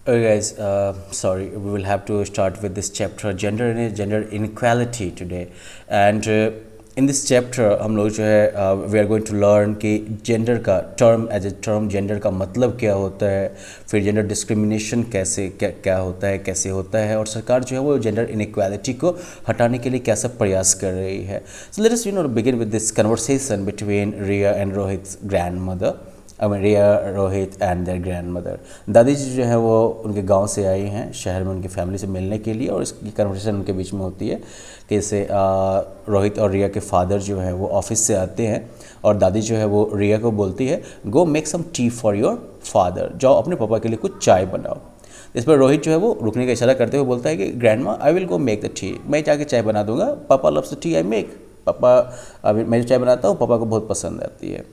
Okay guys, sorry, we will have to start with this chapter gender inequality today. And in this chapter हम लोग जो है we are going to learn कि gender का term as a term gender का मतलब क्या होता है, फिर gender discrimination क्या होता है, कैसे होता है, और सरकार जो है वो gender inequality को हटाने के लिए कैसा प्रयास कर रही है. So let us begin with this conversation between Ria and Rohit's grandmother. Ria Rohit and their grandmother. दादी जी जो है वो उनके गांव से आई हैं शहर में उनकी फैमिली से मिलने के लिए, और इसकी कन्वर्सेशन उनके बीच में होती है कि जैसे रोहित और रिया के फादर जो है वो ऑफिस से आते हैं और दादी जो है वो रिया को बोलती है go make some tea for your father, जाओ अपने पापा के लिए कुछ चाय बनाओ. इस पर रोहित जो है वो रुकने का इशारा करते हुए बोलता है कि grandma I will go make the T, मैं जाके चाय बना दूंगा, पापा loves the T I make, पापा अभी मैं जो चाय बनाता हूँ पापा को बहुत पसंद आती है.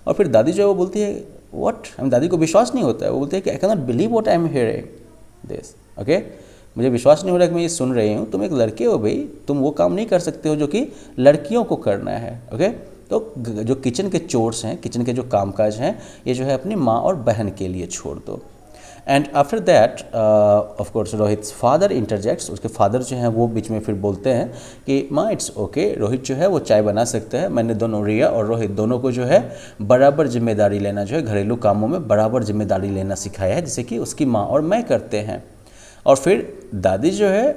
और फिर दादी जो है वो बोलती है व्हाट, हम दादी को विश्वास नहीं होता है, वो बोलती है कि I can not believe what I am hearing this. Okay, मुझे विश्वास नहीं हो रहा कि मैं ये सुन रही हूँ, तुम एक लड़के हो भाई, तुम वो काम नहीं कर सकते हो जो कि लड़कियों को करना है. ओके, तो जो किचन के चोर्स हैं, किचन के जो कामकाज हैं, ये जो है अपनी माँ और बहन के लिए छोड़ दो. And after that of course Rohit's father interjects, उसके फादर जो हैं वो बीच में फिर बोलते हैं कि माँ इट्स ओके, रोहित जो है वो चाय बना सकता है, मैंने दोनों रिया और रोहित दोनों को जो है बराबर जिम्मेदारी लेना, जो है घरेलू कामों में बराबर जिम्मेदारी लेना सिखाया है, जैसे कि उसकी माँ और मैं करते हैं. और फिर दादी जो है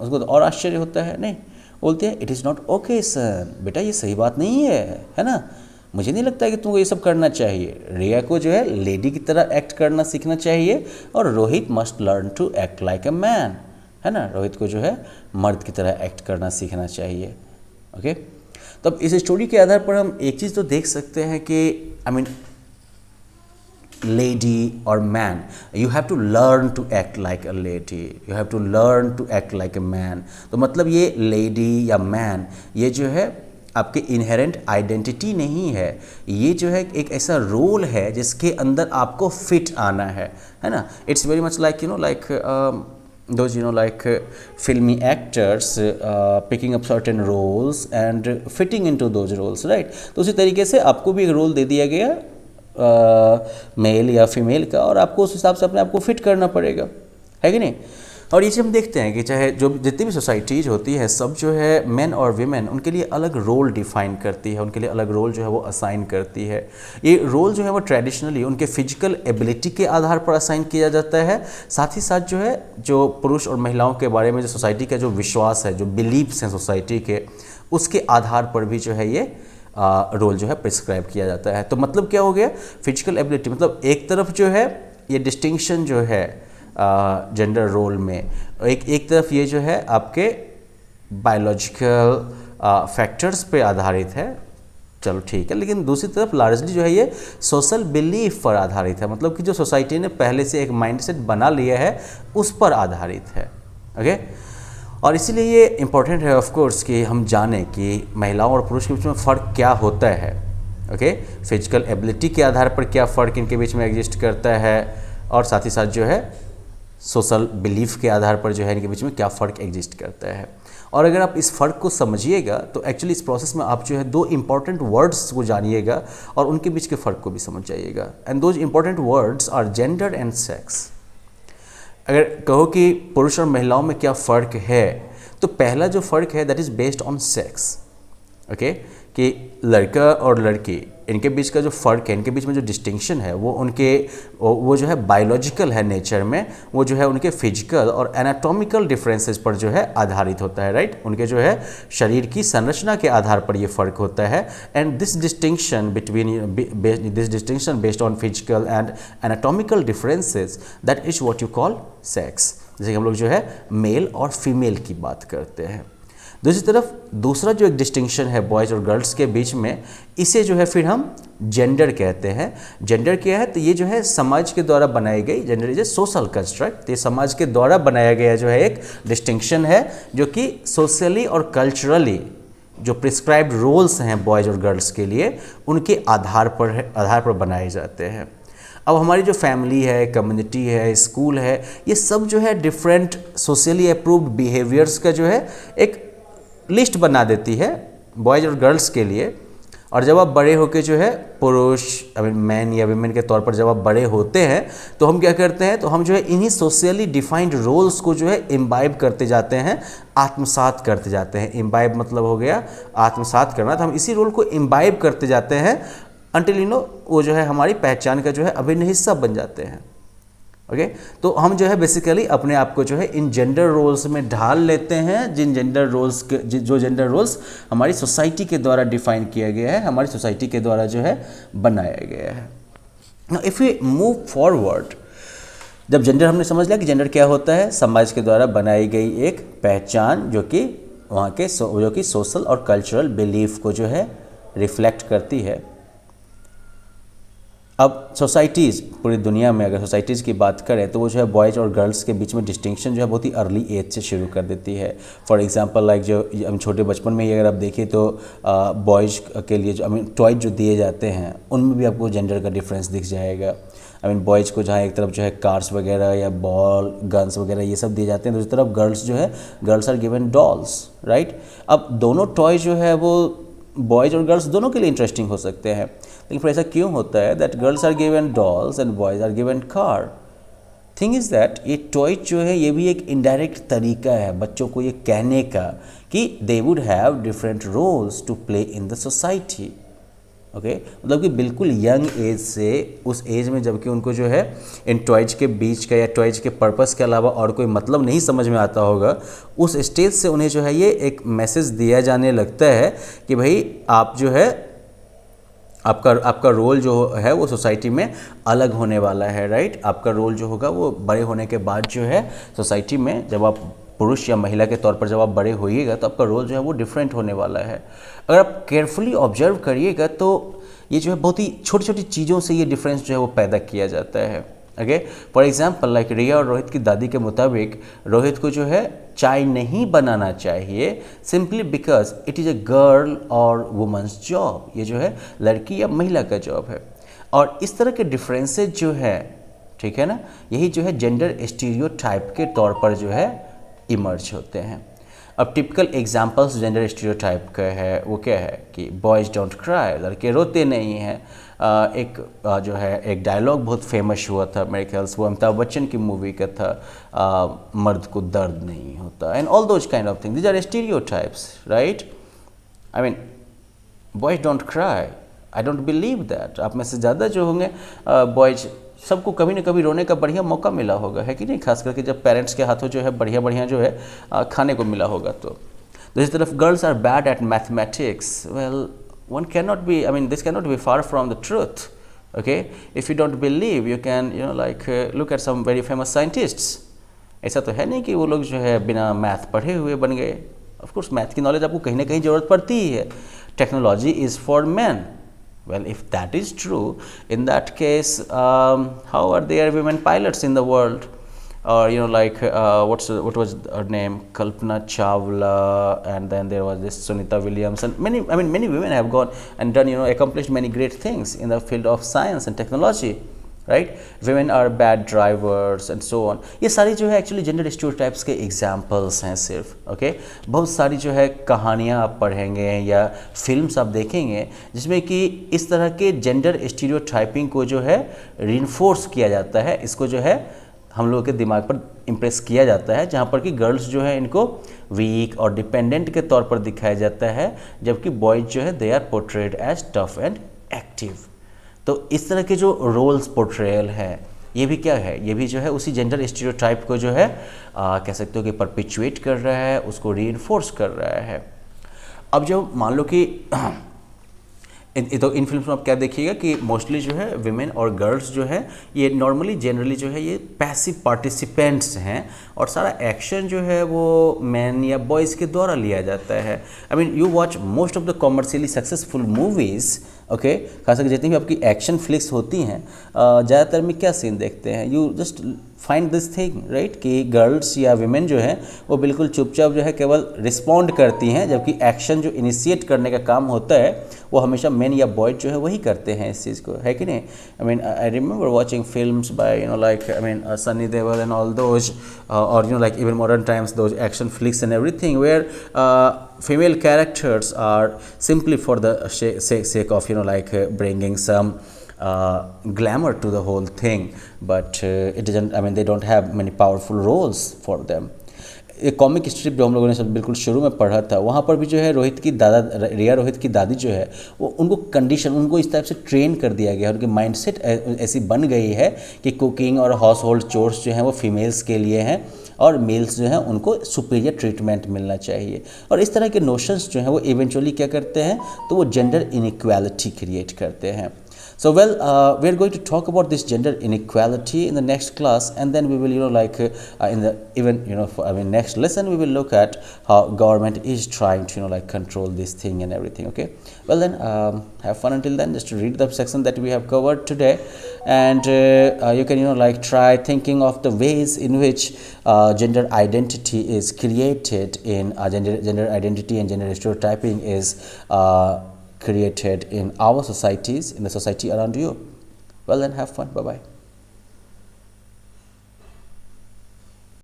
उसको तो और आश्चर्य होता है, नहीं बोलती है इट इज़ नॉट ओके सन, बेटा ये सही बात नहीं है ना, मुझे नहीं लगता है कि तुमको ये सब करना चाहिए. रिया को जो है लेडी की तरह एक्ट करना सीखना चाहिए और Rohit must learn to act like a man, है ना, रोहित को जो है मर्द की तरह एक्ट करना सीखना चाहिए. ओके, तो अब इस स्टोरी के आधार पर हम एक चीज़ तो देख सकते हैं कि आई मीन लेडी और man, you have to learn to act like a lady, you have to learn to act like a man. तो मतलब ये लेडी या मैन ये जो है आपके इनहेरेंट आइडेंटिटी नहीं है, ये जो है एक ऐसा रोल है जिसके अंदर आपको फिट आना है ना. It's very much like those like filmy actors picking up certain roles and fitting into those roles, right. तो उसी तरीके से आपको भी एक रोल दे दिया गया मेल या फीमेल का, और आपको उस हिसाब से अपने आप को फिट करना पड़ेगा, है कि नहीं. और ये चीज़ हम देखते हैं कि चाहे जो जितनी भी सोसाइटीज़ होती है सब जो है मेन और वीमेन उनके लिए अलग रोल डिफाइन करती है, उनके लिए अलग रोल जो है वो असाइन करती है. ये रोल जो है वो ट्रेडिशनली उनके फिजिकल एबिलिटी के आधार पर असाइन किया जाता है. साथ ही साथ जो है जो पुरुष और महिलाओं के बारे में जो सोसाइटी का जो विश्वास है, जो बिलीव्स हैं सोसाइटी के, उसके आधार पर भी जो है ये रोल जो है प्रिस्क्राइब किया जाता है. तो मतलब क्या हो गया, फिजिकल एबिलिटी मतलब एक तरफ जो है ये डिस्टिंक्शन जो है जेंडर रोल में, एक तरफ ये जो है आपके बायोलॉजिकल फैक्टर्स पे आधारित है, चलो ठीक है, लेकिन दूसरी तरफ लार्जली जो है ये सोशल बिलीफ पर आधारित है, मतलब कि जो सोसाइटी ने पहले से एक माइंडसेट बना लिया है उस पर आधारित है. ओके, और इसीलिए ये इम्पोर्टेंट है ऑफ कोर्स कि हम जानें कि महिलाओं और पुरुष के बीच में फ़र्क क्या होता है. ओके, फिजिकल एबिलिटी के आधार पर क्या फ़र्क इनके बीच में एग्जिस्ट करता है, और साथ ही साथ जो है सोशल बिलीफ के आधार पर जो है इनके बीच में क्या फ़र्क एग्जिस्ट करता है. और अगर आप इस फ़र्क को समझिएगा तो एक्चुअली इस प्रोसेस में आप जो है दो इम्पॉर्टेंट वर्ड्स को जानिएगा और उनके बीच के फ़र्क को भी समझ जाइएगा. And those important words are gender and sex. अगर कहो कि पुरुष और महिलाओं में क्या फ़र्क है, तो पहला जो फ़र्क है that is based on sex. Okay, कि लड़का और लड़की इनके बीच का जो फ़र्क है, इनके बीच में जो डिस्टिंक्शन है वो जो है बायोलॉजिकल है नेचर में, वो जो है उनके फिजिकल और एनाटॉमिकल डिफरेंसेस पर जो है आधारित होता है, राइट. उनके जो है शरीर की संरचना के आधार पर ये फ़र्क होता है. And this distinction based on physical and anatomical differences that is what you call sex. जैसे कि हम लोग जो है मेल और फीमेल की बात करते हैं. दूसरी तरफ दूसरा जो एक डिस्टिंक्शन है बॉयज़ और गर्ल्स के बीच में, इसे जो है फिर हम जेंडर कहते हैं. जेंडर क्या है, तो ये जो है समाज के द्वारा बनाई गई, gender is a social construct, ये समाज के द्वारा बनाया गया जो है एक डिस्टिंक्शन है जो कि सोशली और कल्चरली जो प्रिस्क्राइब्ड रोल्स हैं बॉयज़ और गर्ल्स के लिए उनके आधार पर बनाए जाते हैं. अब हमारी जो फैमिली है, कम्युनिटी है, स्कूल है, ये सब जो है डिफरेंट सोशली अप्रूव्ड बिहेवियर्स का जो है एक लिस्ट बना देती है बॉयज़ और गर्ल्स के लिए, और जब आप बड़े होके जो है पुरुष आई मीन मैन या विमेन के तौर पर जब आप बड़े होते हैं तो हम क्या करते हैं, तो हम जो है इन्हीं सोशली डिफाइंड रोल्स को जो है इम्बाइब करते जाते हैं, आत्मसात करते जाते हैं। इम्बाइब मतलब हो गया आत्मसात करना, तो हम इसी रोल को इम्बाइब करते जाते हैं अंटिल यू नो वो जो है हमारी पहचान का जो है अभिन्न हिस्सा बन जाते हैं। ओके तो हम जो है बेसिकली अपने आप को जो है इन जेंडर रोल्स में ढाल लेते हैं, जिन जेंडर रोल्स के जो जेंडर रोल्स हमारी सोसाइटी के द्वारा डिफाइन किया गया है, हमारी सोसाइटी के द्वारा जो है बनाया गया है। Now if we move forward, जब जेंडर हमने समझ लिया कि जेंडर क्या होता है, समाज के द्वारा बनाई गई एक पहचान जो कि वहाँ के जो कि सोशल और कल्चरल बिलीफ को जो है रिफ्लेक्ट करती है। अब सोसाइटीज़ पूरी दुनिया में अगर सोसाइटीज़ की बात करें तो वो जो है बॉयज़ और गर्ल्स के बीच में डिस्टिंक्शन जो है बहुत ही अर्ली एज से शुरू कर देती है। फॉर एग्जांपल लाइक जो हम छोटे बचपन में ही अगर आप देखिए तो बॉयज़ के लिए जो टॉयज जो दिए जाते हैं उनमें भी आपको जेंडर का डिफरेंस दिख जाएगा। बॉयज़ को जहाँ एक तरफ जो है कार्स वगैरह या बॉल गन्स वगैरह ये सब दिए जाते हैं, दूसरी तरफ गर्ल्स जो है girls are given dolls, right. अब दोनों टॉय जो है वो बॉयज़ और गर्ल्स दोनों के लिए इंटरेस्टिंग हो सकते हैं, लेकिन फिर ऐसा क्यों होता है that girls are given dolls and boys are given car. Thing is that ये टॉय जो है ये भी एक इनडायरेक्ट तरीका है बच्चों को ये कहने का कि they would have different roles to play in the society. Okay मतलब कि बिल्कुल यंग एज से उस एज में जबकि उनको जो है इन टॉयज के बीच का या टॉयज के पर्पस के अलावा और कोई मतलब नहीं समझ में आता होगा, उस स्टेज से उन्हें जो है ये एक मैसेज दिया जाने लगता है कि भाई आप जो है आपका रोल जो है वो सोसाइटी में अलग होने वाला है, राइट। आपका रोल जो होगा वो बड़े होने के बाद जो है सोसाइटी में जब आप पुरुष या महिला के तौर पर जब आप बड़े होइएगा तो आपका रोल जो है वो डिफरेंट होने वाला है। अगर आप केयरफुली ऑब्जर्व करिएगा तो ये जो है बहुत ही छोटी छोटी चीज़ों से ये डिफरेंस जो है वो पैदा किया जाता है। ओके फॉर एग्जांपल लाइक रिया और रोहित की दादी के मुताबिक रोहित को जो है चाय नहीं बनाना चाहिए simply because it is a girl और वुमेन्स जॉब, ये जो है लड़की या महिला का जॉब है। और इस तरह के डिफरेंसेस जो है, ठीक है ना, यही जो है जेंडर स्टीरियोटाइप के तौर पर जो है इमर्ज होते हैं। अब टिपिकल एग्जांपल्स जेंडर स्टीरियोटाइप का है वो क्या है कि बॉयज़ डोंट क्राई, लड़के रोते नहीं हैं। जो है एक डायलॉग बहुत फेमस हुआ था मेरे ख्याल से वो अमिताभ बच्चन की मूवी का था, मर्द को दर्द नहीं होता, and all those kind of things, these are stereotypes, right. I mean boys don't cry, I don't believe that. आप में से ज़्यादा जो होंगे बॉयज़ सबको कभी ना कभी रोने का बढ़िया मौका मिला होगा, है कि नहीं, खास करके जब पेरेंट्स के हाथों जो है बढ़िया बढ़िया जो है खाने को मिला होगा। तो दूसरी तरफ girls are bad at mathematics, well one cannot be, I mean this cannot be far from the truth. Okay, if you don't believe you can look at some very famous scientists. ऐसा तो है नहीं कि वो लोग जो है बिना मैथ पढ़े हुए बन गए। ऑफ कोर्स मैथ की नॉलेज आपको कहीं ना कहीं ज़रूरत पड़ती ही है। Technology is for man. Well, if that is true, in that case, how are there women pilots in the world? Or what was her name, Kalpana Chawla, and then there was this Sunita Williams, and many women have gone and done accomplished many great things in the field of science and technology, right? Women are bad drivers and so on. ये सारी जो है actually gender stereotypes के examples हैं सिर्फ। Okay बहुत सारी जो है कहानियाँ आप पढ़ेंगे या फिल्म्स आप देखेंगे जिसमें कि इस तरह के जेंडर स्टीरियोटाइपिंग को जो है रीइंफोर्स किया जाता है, इसको जो है हम लोगों के दिमाग पर इम्प्रेस किया जाता है, जहाँ पर कि गर्ल्स जो है इनको वीक और डिपेंडेंट के तौर पर दिखाया जाता है, जबकि बॉयज जो है they are portrayed as tough and active. तो इस तरह के जो रोल्स पोर्ट्रेयल है ये भी क्या है, ये भी जो है उसी जेंडर स्टीरियोटाइप को जो है कह सकते हो कि परपिचुएट कर रहा है, उसको रीइंफोर्स कर रहा है। अब जब मान लो कि तो इन फिल्म्स में आप क्या देखिएगा कि मोस्टली जो है विमेन और गर्ल्स जो है ये नॉर्मली जनरली जो है ये पैसिव पार्टिसिपेंट्स हैं और सारा एक्शन जो है वो मैन या बॉयज़ के द्वारा लिया जाता है। I mean you watch most of the commercially successful movies, okay खास करके जितनी भी आपकी एक्शन फ्लिक्स होती हैं ज़्यादातर में क्या सीन देखते हैं, you just find this thing right कि गर्ल्स या विमेन जो हैं वो बिल्कुल चुपचाप जो है केवल रिस्पॉन्ड करती हैं, जबकि एक्शन जो इनिशिएट करने का काम होता है वो हमेशा मेन या बॉयज जो है वही करते हैं इस चीज़ को, है कि नहीं? I mean I remember watching films by like I mean Sunny Deol and all those, और like even modern times those action flicks and everything where female characters are simply for the sake of like bringing some glamour to the whole thing, but it doesn't, I mean they don't have many powerful roles for them. एक comic strip जो हम लोगों ने सब बिल्कुल शुरू में पढ़ा था, वहाँ पर भी जो है रोहित की दादा, रिया रोहित की दादी जो है वो उनको कंडीशन, उनको इस टाइप से ट्रेन कर दिया गया, उनकी माइंडसेट ऐसी बन गई है कि कुकिंग और हाउस होल्ड चोर्स जो हैं वो फीमेल्स के लिए हैं और मेल्स जो हैं उनको सुपीरियर ट्रीटमेंट मिलना चाहिए। और इस तरह के नोशंस जो हैं वो इवेंचुअली क्या करते हैं, तो वो जेंडर इनइक्वालिटी क्रिएट करते हैं। So well, we are going to talk about this gender inequality in the next class, and then we will, like in the even, next lesson we will look at how government is trying to, like control this thing and everything. Okay. Well then, have fun until then. Just read the section that we have covered today, and you can, like try thinking of the ways in which gender identity is created in gender identity and gender stereotyping is created in our societies, in the society around you. Well then, have fun. Bye bye.